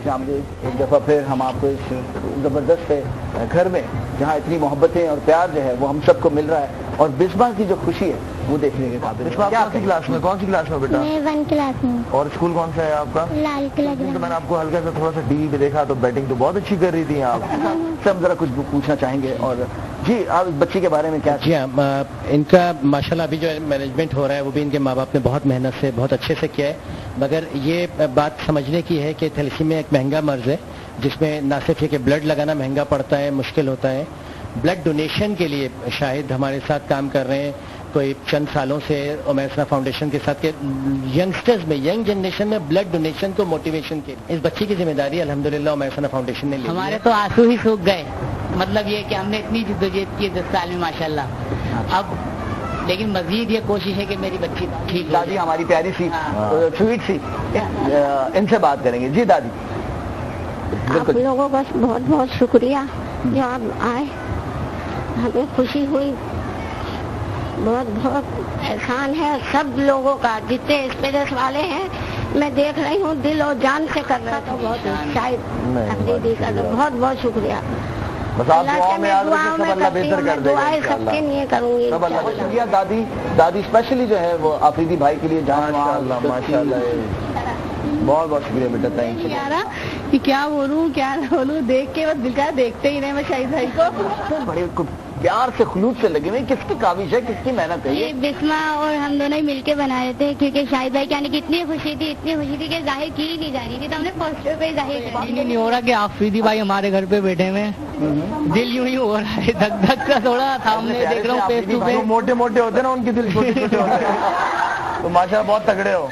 खुश आमदीद एक दफ़ा फिर हम आपको इस ज़बरदस्त घर में जहाँ इतनी मोहब्बतें और प्यार जो है वो हम सबको मिल रहा है और बिस्मा की जो खुशी है वो देखने के काबिल है। कौन सी क्लास में बेटा? मैं 1 क्लास में। और स्कूल कौन सा है आपका? लाल किला। तो मैंने आपको हल्का सा थोड़ा सा टीवी पे देखा तो बैटिंग तो बहुत अच्छी कर रही थी आप। सब जरा कुछ पूछना चाहेंगे और जी आप बच्ची के बारे में क्या? जी हाँ, इनका माशाल्लाह अभी जो मैनेजमेंट हो रहा है वो भी इनके माँ बाप ने बहुत मेहनत से बहुत अच्छे से किया है, मगर ये बात समझने की है कि थैलेसीमिया एक महंगा मर्ज है जिसमें ना सिर्फ ये कि ब्लड लगाना महंगा पड़ता है, मुश्किल होता है। ब्लड डोनेशन के लिए शाहिद हमारे साथ काम कर रहे हैं कोई चंद सालों से उमैर सना फाउंडेशन के साथ के यंगस्टर्स में, यंग जनरेशन में ब्लड डोनेशन को मोटिवेशन के इस बच्ची की जिम्मेदारी अल्हम्दुलिल्लाह उमैर सना फाउंडेशन ने ली। हमारे तो आंसू ही सूख गए, मतलब ये कि हमने इतनी जिद्दोजहद की 10 साल में माशाल्लाह। अब लेकिन मजीद ये कोशिश है कि मेरी बच्ची ठीक हो। दादी हमारी प्यारी सी स्वीट सी, इनसे बात करेंगे। जी दादी। आप लोगों का बहुत बहुत शुक्रिया जो आप आए, हमें खुशी हुई, बहुत बहुत एहसान है सब लोगों का जितने स्पेशल वाले हैं। मैं देख रही हूँ दिल और जान से कर रहा था, बहुत शायद दीदी का तो बहुत बहुत शुक्रिया। बस आप दुआओं में याद रखें, सब अल्लाह बेहतर कर देगा इंशाअल्लाह। सबके लिए करूंगी सब अल्लाह शुक्रिया। दादी स्पेशली जो है वो आफरीदी भाई के लिए जान। माशाल्लाह बहुत बहुत शुक्रिया बेटा, थैंक यू। कि क्या बोलूं क्या ना बोलूं, देख के बस दिल का देखते ही नहीं मैं शाहिद भाई को। बड़े प्यार से खुलूस से लगे हुए, किसकी काविश है, किसकी मेहनत है? ये बिस्मा और हम दोनों ही मिलके बनाए थे क्योंकि शाहिद भाई के आने की इतनी खुशी थी कि जाहिर की ही नहीं जा रही थी, तो हमने पोस्टर पे जाहिर कर दिया। नहीं हो रहा कि आफरीदी भाई हमारे घर पे बैठे हुए, दिल यूं ही हो रहा है, धक धक का थोड़ा सामने देख रहा हूँ फेस टू फेस। मोटे मोटे होते ना उनके दिल छोटे छोटे होते हैं, तो माशाल्लाह बहुत तगड़े हो।